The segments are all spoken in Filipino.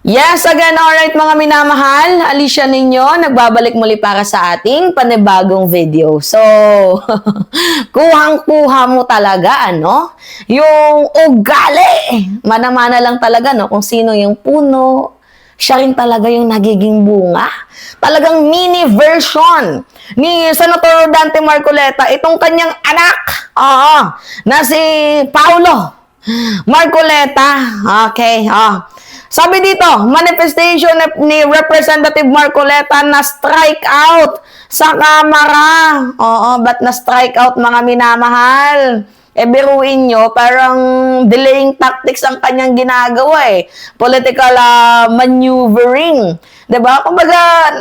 Yes, again, alright mga minamahal, Alicia ninyo, nagbabalik muli para sa ating panibagong video. So, kuhang-kuha mo talaga, ano? Yung ugali. Mana-mana lang talaga, no? Kung sino yung puno, siya rin talaga yung nagiging bunga. Talagang mini version ni Senator Dante Marcoleta, itong kanyang anak, na si Paulo Marcoleta. Okay, sabi dito, manifestation ni Representative Marcoleta na strike out sa Kamara. Ba't na strike out mga minamahal? Biruin nyo, parang delaying tactics ang kanyang ginagawa eh. Political maneuvering. Diba? Kumbaga,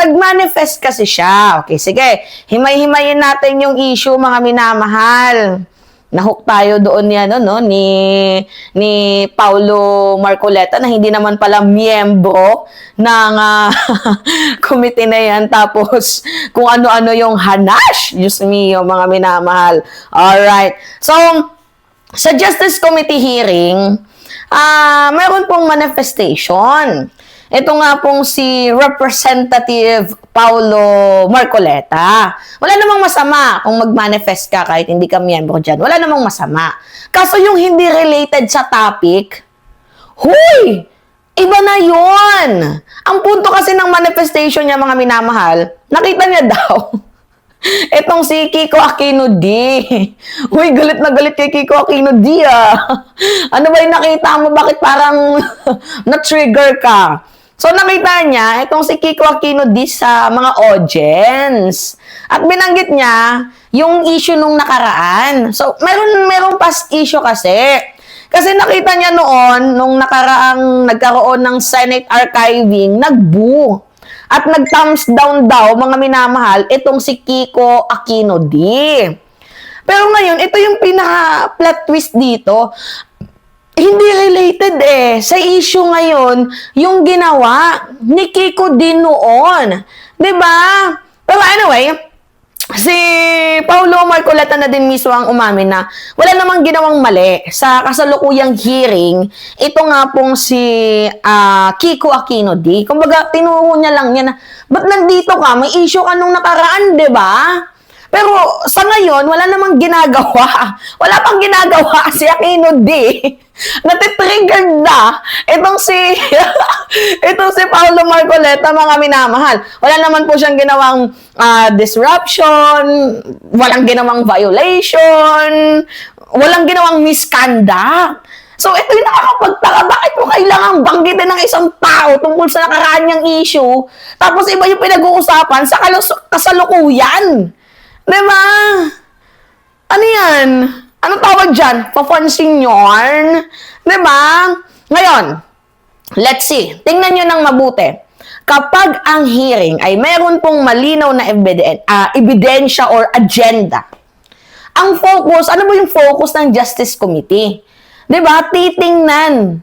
nag-manifest kasi siya. Okay, sige. Himay-himayin natin yung issue mga minamahal. Nahook tayo doon yan, no, ni Paulo Marcoleta na hindi naman pala miyembro ng committee na yan. Tapos, kung ano-ano yung hanash. Diyos mio, mga minamahal. Alright. So, sa Justice Committee hearing, meron pong manifestation. Ito nga pong si Representative Paulo Marcoleta. Wala namang masama kung mag-manifest ka kahit hindi ka miyembro dyan. Wala namang masama. Kaso yung hindi related sa topic, huy! Iba na yun! Ang punto kasi ng manifestation niya, mga minamahal, nakita niya daw, etong si Kiko Aquino D. Uy, galit na galit kay Kiko Aquino D, Ano ba yung nakita mo? Bakit parang na-trigger ka? So, nakita niya, itong si Kiko Aquino D sa mga audience. At binanggit niya yung issue nung nakaraan. So, meron past issue kasi. Kasi nakita niya noon, nung nagkaroon ng Senate archiving, nag-boo. At nag-thumbs down daw, mga minamahal, itong si Kiko Aquino D. Pero ngayon, ito yung pinaka-plot twist dito. Hindi related sa issue ngayon, yung ginawa ni Kiko din noon. 'Di ba? Pero anyway, si Paulo Marcoleta na din mismo ang umamin na wala namang ginawang mali sa kasalukuyang hearing. Ito nga pong si Kiko Aquino D. Kumbaga, tinuro niya lang niya na, ba't nandito ka? May issue ka nung nakaraan, 'di ba? Pero sa ngayon, wala namang ginagawa. Wala pang ginagawa si Aquino D. Natitriggered na itong si Paulo Marcoleta, mga minamahal. Wala naman po siyang ginawang disruption, walang ginawang violation, walang ginawang misconduct. So, ito yung nakakapagtaka. Bakit mo kailangan banggitin ng isang tao tungkol sa nakaraan niyang issue, tapos iba yung pinag-uusapan sa kasalukuyan? Diba? Ano yan? Anong tawag dyan? Pa-fancy yarn? Diba? Ngayon, let's see. Tingnan nyo ng mabuti. Kapag ang hearing ay meron pong malinaw na ebidensya or agenda, ang focus, ano ba yung focus ng Justice Committee? Diba? Titingnan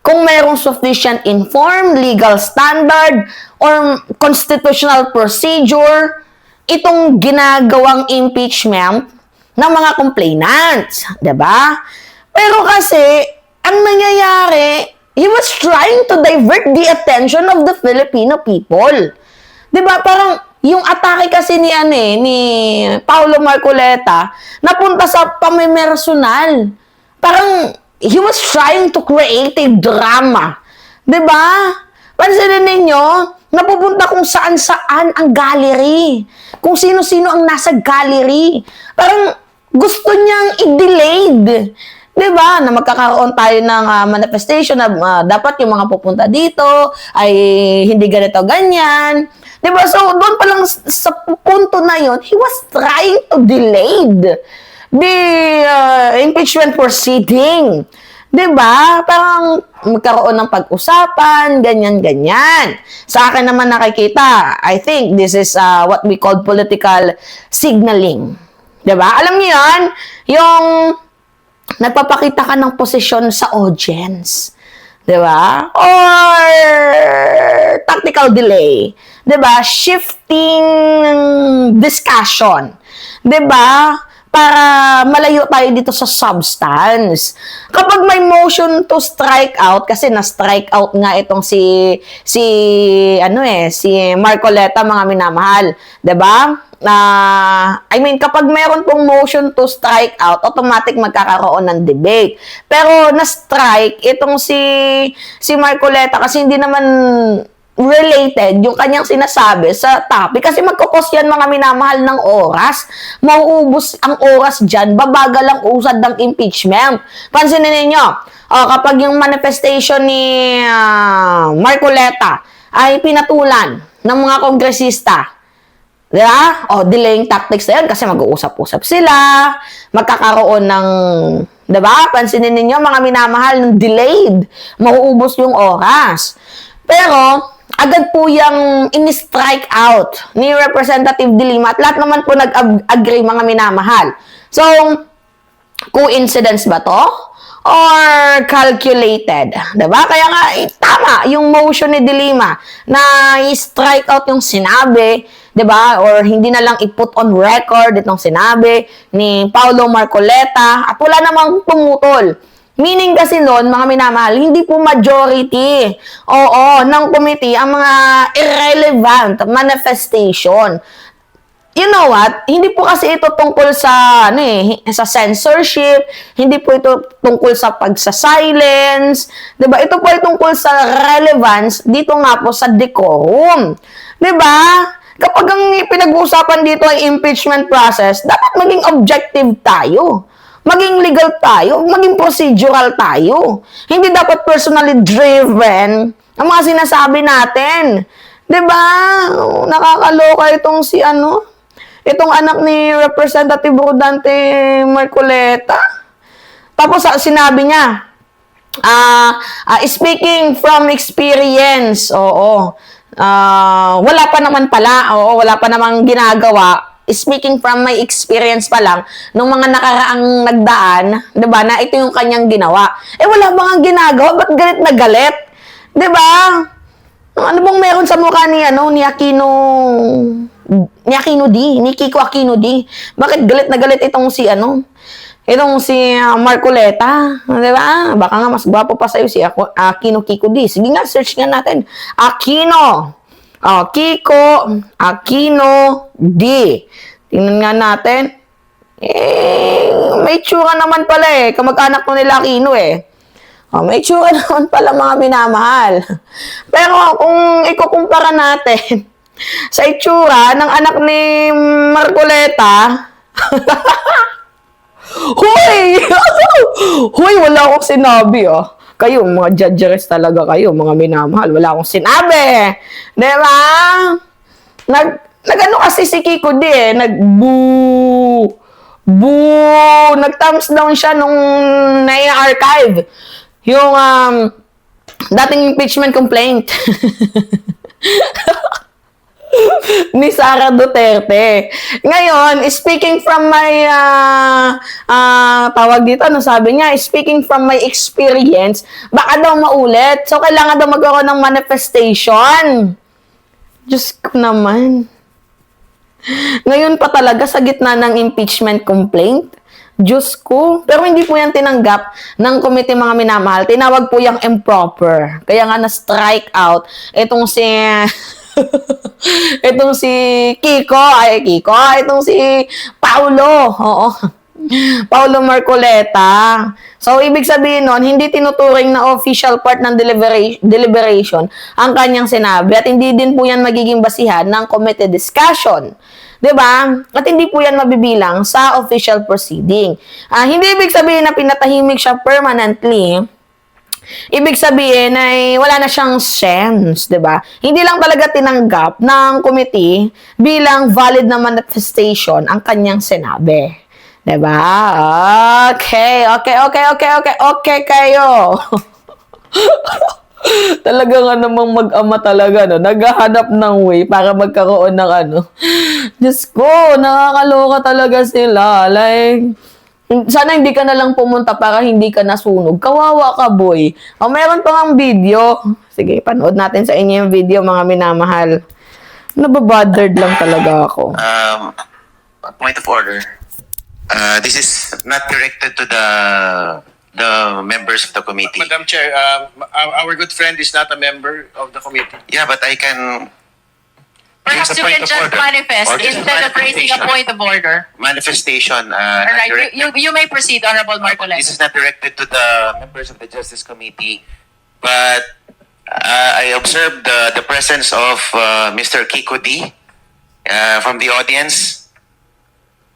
kung mayroong sufficient informed legal standard or constitutional procedure itong ginagawang impeachment ng mga complainants, 'di ba? Pero kasi ang nangyayari, he was trying to divert the attention of the Filipino people. 'Di ba? Parang yung atake kasi ni Paulo Marcoleta napunta sa pamimersonal. Parang he was trying to create a drama. 'Di ba? Pansinin ninyo, napupunta kung saan-saan ang gallery. Kung sino-sino ang nasa gallery. Parang gusto niyang i-delayed. Diba? Na magkakaroon tayo ng manifestation na dapat yung mga pupunta dito ay hindi ganito, ganyan. Diba? So, doon pa lang sa punto na yon, he was trying to delay the impeachment proceeding. Diba? Parang magkaroon ng pag-usapan, ganyan-ganyan. Sa akin naman nakikita, I think this is what we call political signaling. Diba? Alam niyo yan? Yung nagpapakita ka ng posisyon sa audience. Diba? Or tactical delay. Diba? Shifting discussion. Diba? para malayo tayo dito sa substance. Kapag may motion to strike out, kasi na-strike out nga itong si Marcoleta, mga minamahal, 'di ba? Kapag meron pong motion to strike out, automatic magkakaroon ng debate. Pero na-strike itong si Marcoleta kasi hindi naman related yung kanyang sinasabi sa topic kasi magkukos yan, mga minamahal, ng oras. Mauubos ang oras dyan, babagal ang usad ng impeachment. Pansinin ninyo, kapag yung manifestation ni Marcoleta ay pinatulan ng mga kongresista, diba? Delaying tactics na yun kasi mag-uusap-usap sila, magkakaroon ng, diba? Pansinin ninyo, mga minamahal, ng delayed, mauubos yung oras. Pero, agad po yung in-strike out ni Representative De Lima at lahat naman po nag-agree, mga minamahal. So, coincidence ba to? Or calculated? Diba? Kaya nga, tama yung motion ni De Lima na i-strike out yung sinabi, diba? Or hindi na lang i-put on record itong sinabi ni Paulo Marcoleta at wala namang tumutol. Meaning kasi noon, mga minamahal, hindi po majority ng committee ang mga irrelevant manifestation. You know what? Hindi po kasi ito tungkol sa sa censorship, hindi po ito tungkol sa pagsa-silence, 'di ba? Ito po ay tungkol sa relevance dito nga po sa decorum. 'Di ba? Kapag ang pinag-uusapan dito ay impeachment process, dapat maging objective tayo. Maging legal tayo, maging procedural tayo. Hindi dapat personally driven ang mga sinasabi natin. 'Di ba? Nakakaloka itong itong anak ni Representative Rodante Marcoleta. Tapos sinabi niya, speaking from experience, wala pa naman pala, wala pa namang ginagawa. Speaking from my experience pa lang, nung mga nakaraang nagdaan, 'di ba, na ito yung kanyang ginawa. Wala ba nga ginagawa? Ba't galit na galit? 'Di ba? Ano bang meron sa mukha ni Kiko Aquino D? Bakit galit na galit itong si Marcoleta? 'Di ba? Baka nga mas gwapo pa sa'yo si Aquino Kiko D. Sige nga, search nga natin. Aquino. Kiko Aquino D. Tingnan nga natin. May tsura naman pala kamag-anak mo nila Aquino may tsura naman pala, mga minamahal. Pero kung ikukumpara natin sa itsura ng anak ni Marcoleta, Huy! Huy, wala akong sinabi Kayo, mga judges talaga kayo, mga minamahal. Wala akong sinabi. Diba? Nag-ano kasi si Kiko D nag-boo. Boo! Nag-thumbs down siya nung na-archive. Yung dating impeachment complaint. Ni Sara Duterte. Ngayon, speaking from my tawag dito, sabi niya, speaking from my experience, baka daw maulit. So, kailangan daw magkaroon ng manifestation. Diyos ko naman. Ngayon pa talaga sa gitna ng impeachment complaint. Diyos ko. Pero hindi po yan tinanggap ng committee, mga minamahal. Tinawag po yung improper. Kaya nga na-strike out itong itong si itong si Paulo. Paulo Marcoleta. So, ibig sabihin nun, hindi tinuturing na official part ng deliberation ang kanyang sinabi at hindi din po yan magiging basihan ng committee discussion. 'Di ba? At hindi po yan mabibilang sa official proceeding. Hindi ibig sabihin na pinatahimik siya permanently. Ibig sabihin ay wala na siyang sense, 'di ba? Hindi lang talaga tinanggap ng committee bilang valid na manifestation ang kanyang sinabi. 'Di ba? Okay kayo. Talaga nga namang mag-ama talaga, naghahanap ng way para magkaroon ng Diyos ko, nakakaloka talaga sila. Like, sana hindi ka na lang pumunta para hindi ka nasunog. Kawawa ka, boy. Meron pa ngang video. Sige, panood natin sa inyo yung video, mga minamahal. Nababothered lang talaga ako. Point of order. This is not directed to the members of the committee. Madam Chair, our good friend is not a member of the committee. Yeah, but I can Perhaps It's a you point can of just order. manifest Or just instead of raising a manifestation. point of order. manifestation. All right, you may proceed, Honorable This Marcoleta. is not directed to the members of the Justice Committee, but I observed the presence of Mr. Kiko D from the audience.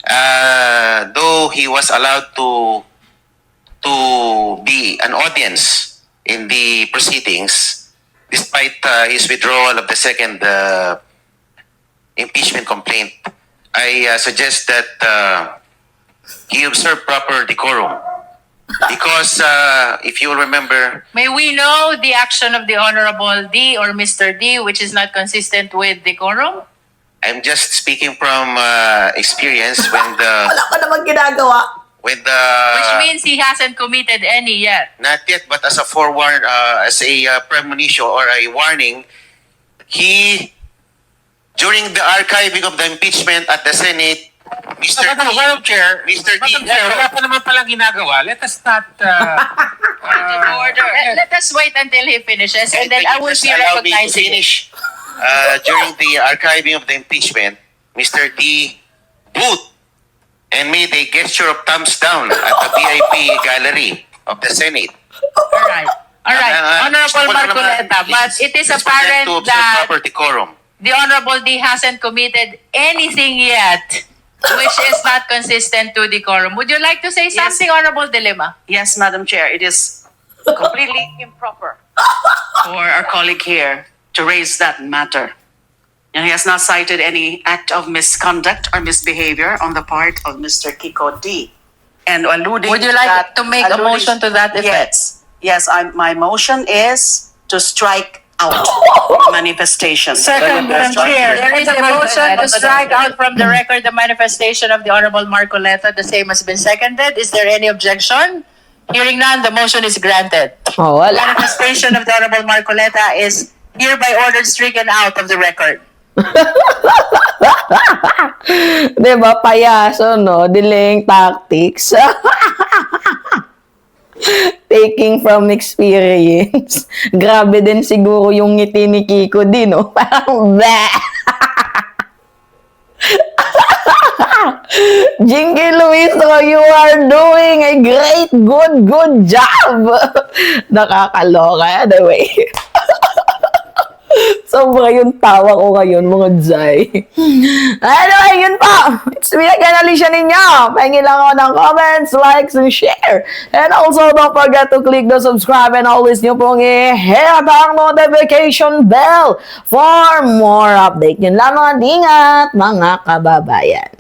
Though he was allowed to be an audience in the proceedings, despite his withdrawal of the second impeachment complaint, I suggest that he observe proper decorum. Because if you will remember, May we know the action of the Honorable D or Mr. D, which is not consistent with decorum? I'm just speaking from experience when Wala pa namang ginagawa. the Which means he hasn't committed any yet. not yet, but as a forewarn, as a premonitio or a warning, he during the archiving of the impeachment at the Senate, Mr. D, Madam Chair, Mr. D, Madam Chair, wala pa naman palang ginagawa. Let us not... Point of order. Let us wait until he finishes and then I will Just be allow me to recognizing it. finish. During the archiving of the impeachment, Mr. D booed and made a gesture of thumbs down at the VIP gallery of the Senate. All right. All right. Honorable Marcoleta, but it is apparent to observe that proper decorum. the Honorable D hasn't committed anything yet which is not consistent to decorum. Would you like to say something, Honorable Dilema? Yes, Madam Chair, it is completely improper for our colleague here to raise that matter. And he has not cited any act of misconduct or misbehavior on the part of Mr. Kiko D. And alluding Would you to like that, to make a motion to that effect? Yes, my motion is to strike out manifestation. Second, Madam Chair. There is a motion to strike out from the record the manifestation of the Honorable Marcoleta. The same has been seconded. Is there any objection? Hearing none, the motion is granted. Oh, wala. Manifestation of the Honorable Marcoleta is hereby ordered stricken out of the record. Diba, payaso, no? Delaying tactics. Taking from experience. Grabe din siguro yung ngiti ni Kiko din, no? Parang, bleh! Jinky Luiso, you are doing a great, good job! Nakakaloka. Anyway. Sobra yung tawa ko ngayon, mga Zay. Anyway, yun po. It's me again, Alicia ninyo. Pahingi lang ako ng comments, likes, and share. And also, don't forget to click the subscribe and always nyo pong i-hit ang notification bell for more update. Yun lang mga dingat, mga kababayan.